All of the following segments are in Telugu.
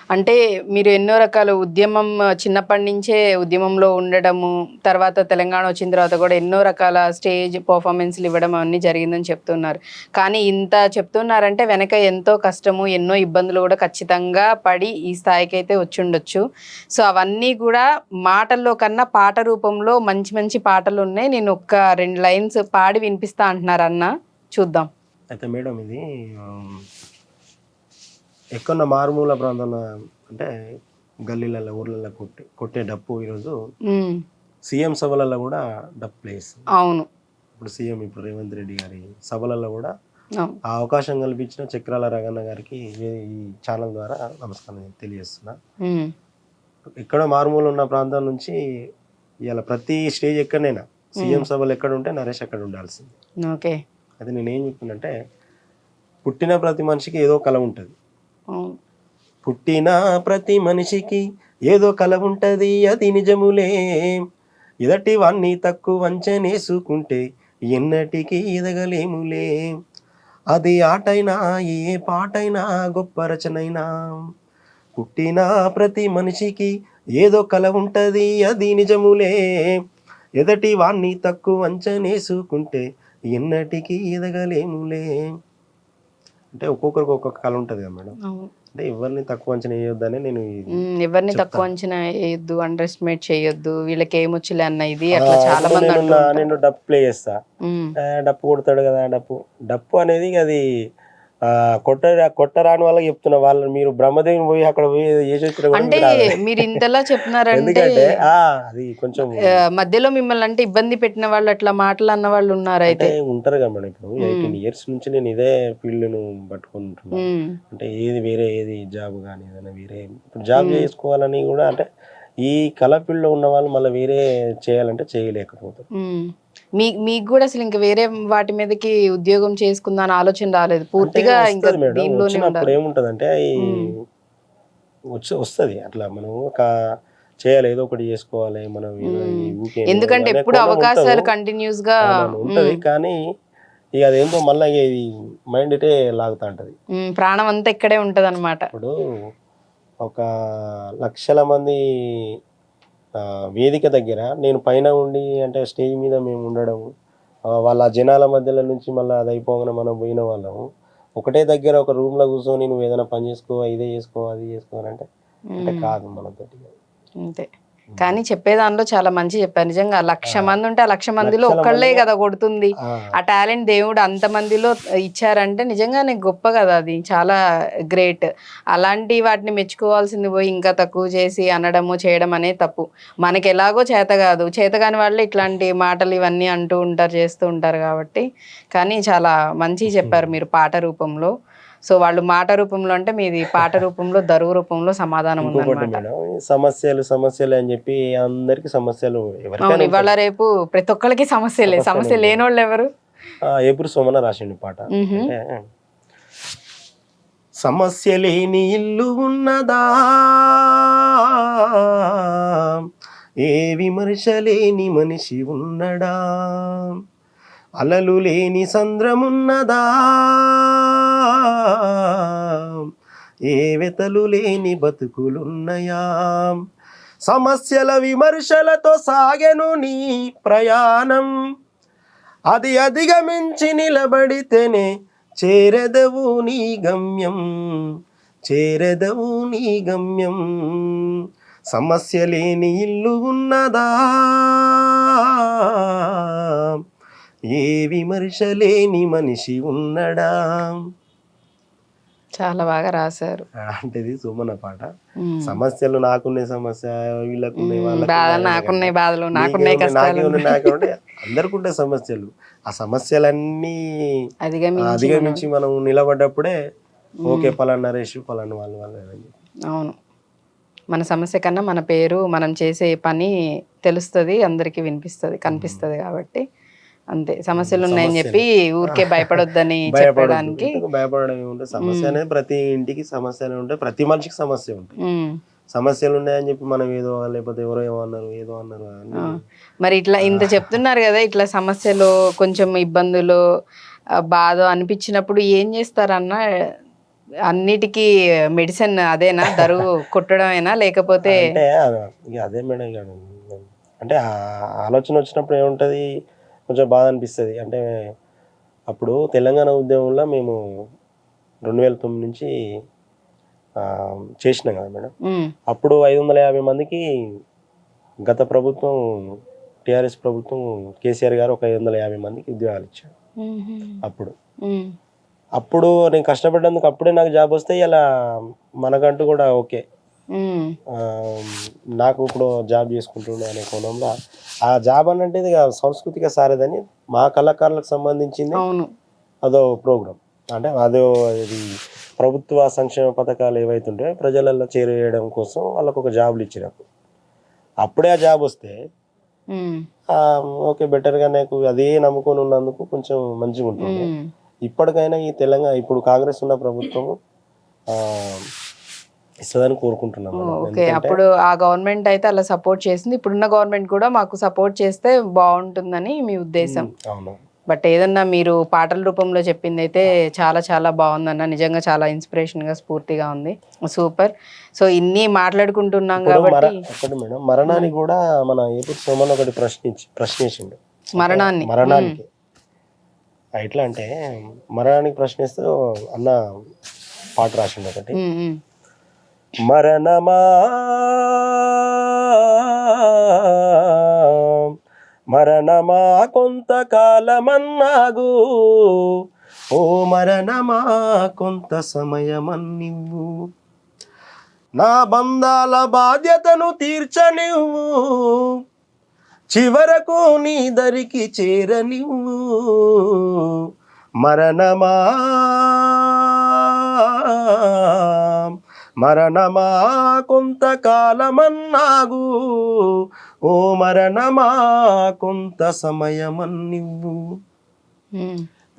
అంటే మీరు ఎన్నో రకాల ఉద్యమం చిన్నప్పటి నుంచే ఉద్యమంలో ఉండడము, తర్వాత తెలంగాణ వచ్చిన తర్వాత కూడా ఎన్నో రకాల స్టేజ్ పర్ఫార్మెన్స్‌లు ఇవ్వడం అవన్నీ జరిగిందని చెప్తున్నారు. కానీ ఇంత చెప్తున్నారంటే వెనక ఎంతో కష్టము, ఎన్నో ఇబ్బందులు కూడా ఖచ్చితంగా పడి ఈ స్థాయికైతే వచ్చుండొచ్చు. సో, అవన్నీ కూడా మాటల్లో కన్నా పాట రూపంలో మంచి మంచి పాటలున్నాయి. నేను ఒక 2 లైన్స్ పాడి వినిపిస్తా అంటున్నారు అన్న. చూద్దాం. అయితే మేడం ఇది ఎక్కడున్న మారుమూల ప్రాంతంలో అంటే గల్లీలలో ఊర్లలో కొట్టే డప్పు ఈరోజు సీఎం సభలలో కూడా డప్పు ప్లే చేస్తుంది. అవును. ఇప్పుడు రేవంత్ రెడ్డి గారి సభలలో కూడా ఆ అవకాశం కల్పించిన చక్రాల రగన్న గారికి ఈ ఛానల్ ద్వారా నమస్కారం తెలియజేస్తున్నా. ఎక్కడో మారుమూల ఉన్న ప్రాంతం నుంచి ఇవాళ ప్రతి స్టేజ్ ఎక్కడైనా సీఎం సభలు ఎక్కడ ఉంటే నరేష్ అక్కడ ఉండాల్సింది. ఓకే. అది నేనేం చెప్తున్నంటే పుట్టిన ప్రతి మనిషికి ఏదో కళ ఉంటుంది. పుట్టిన ప్రతి మనిషికి ఏదో కళ ఉంటుంది, అది నిజములే. ఎదటి వాణ్ణి తక్కువ అంచనేసుకుంటే ఎన్నటికీ ఎదగలేములే. అది ఆటైనా ఏ పాటైనా గొప్ప రచనైనా. పుట్టిన ప్రతి మనిషికి ఏదో కళ ఉంటుంది, అది నిజములే. ఎదటి వాణ్ణి తక్కువ అంచనేసుకుంటే ఎన్నటికీ ఎదగలేములే. అంటే ఒక్కొక్కరికి ఒక్కొక్క కళ ఉంటుంది కదా మేడం. అంటే ఎవరిని తక్కువ అంచనా వేయొద్దని నేను ఎవరిని తక్కువ అంచనా వేయొద్దు, అండర్ ఎస్టిమేట్ చేయొద్దు, వీళ్ళకి ఏమొచ్చులే అన్న ఇది అట్లా చాలా మంది నేను డప్పు ప్లే చేస్తా, డప్పు కొడతాడు కదా. డప్పు అనేది అది కొట్టరాని వాళ్ళకి చెప్తున్నా. వాళ్ళని మీరు బ్రహ్మదేవిని పోయి అక్కడ పోయి అంటే మీరు ఇంతలా చెప్తున్నారంటే అది కొంచెం మధ్యలో మిమ్మల్ని అంటే ఇబ్బంది పెట్టిన వాళ్ళు అట్లా మాటలు అన్న వాళ్ళు ఉన్నారు. అయితే ఉంటారు కదా మేడం. ఇప్పుడు 18 years నుంచి నేను ఇదే ఫీల్డ్ ను పట్టుకుంటున్నాను. అంటే ఏది జాబ్ కానీ ఏదైనా వేరే ఇప్పుడు జాబ్ చేసుకోవాలని కూడా అంటే ఈ కళ ఫీల్డ్ లో ఉన్న వాళ్ళు మళ్ళీ వేరే చేయాలంటే చేయలేకపోతారు. మీకు కూడా అసలు ఇంకా వేరే వాటి మీదకి ఉద్యోగం చేసుకుందాం ఆలోచన రాలేదు పూర్తిగా? ఇంకా దీనిలోనే ఏముంటదంటే వస్తుంది అట్లా మనం చేయాలి, ఏదో ఒకటి చేసుకోవాలి మనం. ఎందుకంటే ఎప్పుడు అవకాశాలు కంటిన్యూస్ గా ఉంటది, కానీ ఇక అదేంటో మళ్ళీ ఇది మైండ్ ఇటే లాగుతా ఉంటది, ప్రాణం అంతా ఇక్కడే ఉంటది అనమాట. ఇప్పుడు ఒక లక్షల మంది వేదిక దగ్గర నేను పైన ఉండి అంటే స్టేజ్ మీద మేము ఉండడం, వాళ్ళ జనాల మధ్యలో నుంచి మళ్ళీ అది అయిపోగానే మనం పోయిన వాళ్ళము ఒకటే దగ్గర ఒక రూమ్లో కూర్చొని నువ్వు ఏదైనా పని చేసుకో, ఇదే చేసుకో, అది చేసుకోవాలంటే అంటే కాదు మనతోటి. అంతే. కానీ చెప్పేదానిలో చాలా మంచి చెప్పారు. నిజంగా 1,00,000 మంది ఉంటే ఆ 1,00,000 మందిలో ఒక్కళ్ళే కదా కొడుతుంది. ఆ టాలెంట్ దేవుడు అంత మందిలో ఇచ్చారంటే నిజంగానే గొప్ప కదా, అది చాలా గ్రేట్. అలాంటి వాటిని మెచ్చుకోవాల్సింది పోయి ఇంకా తక్కువ చేసి అనడము చేయడం అనేది తప్పు. మనకి ఎలాగో చేత కాదు, చేతగాని వాళ్ళు ఇట్లాంటి మాటలు ఇవన్నీ అంటూ ఉంటారు, చేస్తూ ఉంటారు కాబట్టి. కానీ చాలా మంచిగా చెప్పారు మీరు పాట రూపంలో. సో వాళ్ళు మాట రూపంలో అంటే మీది పాట రూపంలో, దరువు రూపంలో సమాధానం ఉందన్నమాట. సమస్యలు అని చెప్పి అందరికి సమస్యలు ఇవాళ రేపు ప్రతి ఒక్కరికి సమస్యలే. సమస్య లేని వాళ్ళు ఎవరు? ఏపురు సోమన రాసిండు పాట. సమస్య లేని ఇల్లు ఉన్నదా, ఏ విమర్శ లేని మనిషి ఉన్నడా, అలలు లేని సంద్రమున్నదా, ఏ వెతలు లేని బతుకులున్నయా, సమస్యల విమర్శలతో సాగెను నీ ప్రయాణం, అది అధిగమించి నిలబడితేనే చేరెదవు నీ గమ్యం, చేరెదవు నీ గమ్యం. సమస్య లేని ఇల్లు ఉన్నదా, ఏ విమర్శ లేని మనిషి ఉన్నడా. చాలా బాగా రాశారు. అంటే సోమన పాట. సమస్యలు నాకున్నాయి, సమస్య వీళ్ళకున్నాయి, నాకున్నాయి బాధలు, నాకున్నాయి కష్టాలు, అందరికి ఉంటాయి సమస్యలు. ఆ సమస్యలన్నీ అధిగమించి మనం నిలబడ్డప్పుడే ఓకే పలానా నరేష్ పలానా వాళ్ళు. అవును, మన సమస్య కన్నా మన పేరు, మనం చేసే పని తెలుస్తుంది, అందరికి వినిపిస్తుంది, కనిపిస్తుంది. కాబట్టి అంతే, సమస్యలు ఉన్నాయని చెప్పి ఊరికే భయపడొద్దని చెప్పడానికి. భయపడడం ఏముంటుంది, సమస్య అనేది ప్రతి ఇంటికి సమస్యలు ఉంటాయి, ప్రతి మనిషికి సమస్య ఉంటాయి. సమస్యలు ఉన్నాయని చెప్పి మనం ఏదో లేకపోతే ఎవరో ఏదో అన్నారు. మరి ఇట్లా ఇంత చెప్తున్నారు కదా, ఇట్లా సమస్యలు కొంచెం ఇబ్బందులు బాధ అనిపించినప్పుడు ఏం చేస్తారన్న? అన్నిటికీ మెడిసిన్ అదేనా, దరువు కుట్టడమేనా లేకపోతే? అంటే ఇక అదే మేడం, ఇక అంటే ఆ ఆలోచన వచ్చినప్పుడు ఏముంటుంది, కొంచెం బాధ అనిపిస్తుంది. అంటే అప్పుడు తెలంగాణ ఉద్యమంలో మేము 2009 నుంచి చేసినాం కదా మేడం. అప్పుడు 550 మందికి గత ప్రభుత్వం, టీఆర్ఎస్ ప్రభుత్వం, కేసీఆర్ గారు ఒక 550 మందికి ఉద్యోగాలు ఇచ్చారు అప్పుడు నేను కష్టపడ్డందుకు అప్పుడే నాకు జాబ్ వస్తే ఇలా మనకంటూ కూడా ఓకే, నాకు ఇప్పుడు జాబ్ చేసుకుంటుండే అనే కోణంలో ఆ జాబ్ అనంటే ఇది సాంస్కృతిక సారథని మా కళాకారులకు సంబంధించింది అదో ప్రోగ్రామ్. అంటే అదో ఇది ప్రభుత్వ సంక్షేమ పథకాలు ఏవైతుంటే ప్రజలలో చేరేయడం కోసం వాళ్ళకు ఒక జాబులు ఇచ్చినప్పుడు అప్పుడే ఆ జాబ్ వస్తే ఓకే బెటర్గా నాకు అదే నమ్ముకొని ఉన్నందుకు కొంచెం మంచిగా ఉంటుంది. ఇప్పటికైనా ఈ తెలంగాణ ఇప్పుడు కాంగ్రెస్ ఉన్న ప్రభుత్వం ఇస్తుందని కోరుకుంటున్నాము. ఓకే, అప్పుడు ఆ గవర్నమెంట్ అయితే అలా సపోర్ట్ చేసింది, ఇప్పుడున్న గవర్నమెంట్ కూడా మాకు సపోర్ట్ చేస్తే బాగుంటుందని మీ ఉద్దేశం. అవును. బట్ ఏదన్నా మీరు పాటల రూపంలో చెప్పింది అయితే చాలా చాలా బాగుందన్న, నిజంగా చాలా ఇన్స్పిరేషన్గా స్ఫూర్తిగా ఉంది. సూపర్. సో ఇన్ని మాట్లాడుకుంటున్నాం కాబట్టి మేడం మరణానికి కూడా మన ఏపీ సోమన్ ఒకటి ప్రశ్నించిండు. మరణానికి ఎట్లా అంటే మరణానికి ప్రశ్నిస్తూ అన్న పాట రాసిండు ఒకటి. మరణమా మరణమా కొంతకాలమన్నాగు, ఓ మరణమా కొంత సమయమన్నివ్వు, నా బంధాల బాధ్యతను తీర్చనివ్వు, చివరకు నీ దరికి చేరనివ్వు, మరణమా మరణమా కొంతకాలమన్నాగు, ఓ మరణమా కొంత సమయమన్నివ్వు.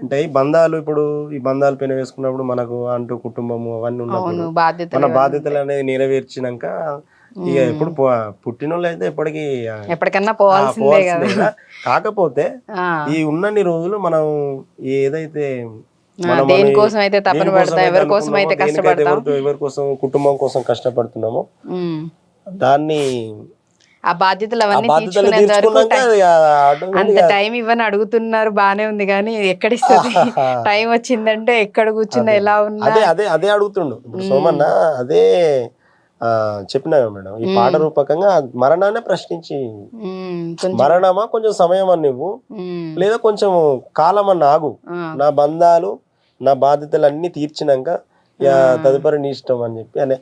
అంటే ఈ బంధాలు, ఇప్పుడు ఈ బంధాలు పెన వేసుకున్నప్పుడు మనకు అంటూ కుటుంబము అవన్నీ ఉన్నప్పుడు మన బాధ్యతలు అనేది నెరవేర్చినాక ఇక ఎప్పుడు పుట్టినోళ్ళు అయితే ఎప్పటికన్నా పోవాల్సిందే కదా. కాకపోతే ఈ ఉన్నన్ని రోజులు మనం ఏదైతే దేనికోసం అయితే తపన పడతాం, ఎవరి కోసం అయితే కష్టపడతాం, ఎవరి కోసం కుటుంబం కోసం కష్టపడుతున్నామో దాన్ని ఆ బాధ్యతలు అవన్నీ తీర్చుకునేంత వరకు అంత టైం ఇవ్వని అడుగుతున్నారు. బానే ఉంది కానీ ఎక్కడిస్తుంది టైం వచ్చిందంటే ఎక్కడ కూర్చున్నా ఎలా ఉన్నా అదే అడుగుతుండు ఇప్పుడు సోమన్న. అదే చెప్పినా మేడం ఈ పాట రూపకంగా మరణాన్ని ప్రశ్నించి, మరణమా కొంచెం సమయం అని నువ్వు, లేదా కొంచెం కాలం అని ఆగు, నా బంధాలు నా బాధ్యతలు అన్ని తీర్చినాక తదుపరి నీ ఇష్టం అని చెప్పి అనే.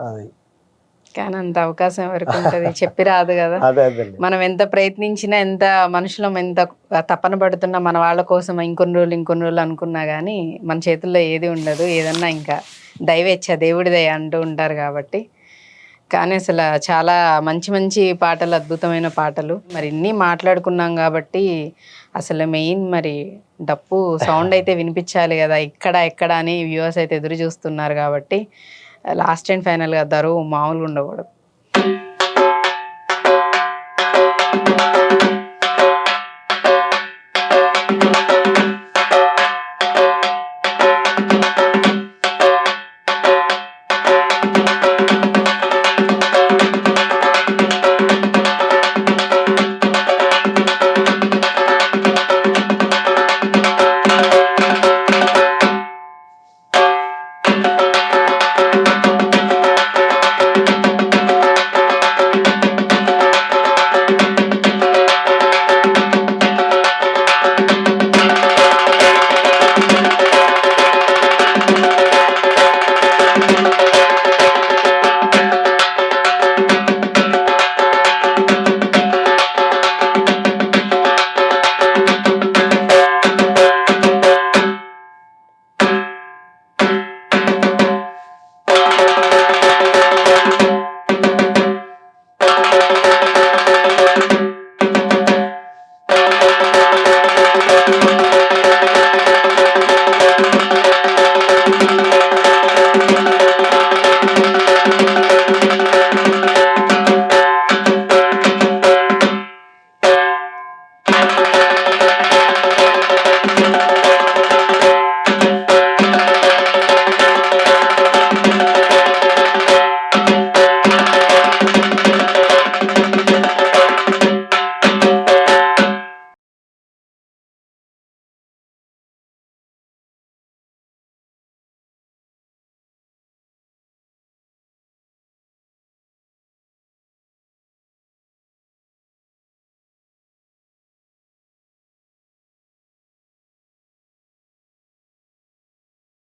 అది కానీ అంత అవకాశం ఎవరికి ఉంటది, చెప్పి రాదు కదా. మనం ఎంత ప్రయత్నించినా, ఎంత మనుషులం ఎంత తపన పడుతున్నా మన వాళ్ళ కోసం ఇంకొన్ని రోజులు అనుకున్నా కానీ మన చేతుల్లో ఏది ఉండదు. ఏదన్నా ఇంకా దైవేచ్ఛ, దేవుడిదే అంటూ ఉంటారు కాబట్టి. కానీ అసలు చాలా మంచి మంచి పాటలు, అద్భుతమైన పాటలు. మరి ఇన్ని మాట్లాడుకున్నాం కాబట్టి అసలు మెయిన్ మరి డప్పు సౌండ్ అయితే వినిపించాలి కదా, ఎక్కడ అని వ్యూవర్స్ అయితే ఎదురు చూస్తున్నారు కాబట్టి లాస్ట్ అండ్ ఫైనల్గా దరువు మామూలుగా ఉండకూడదు.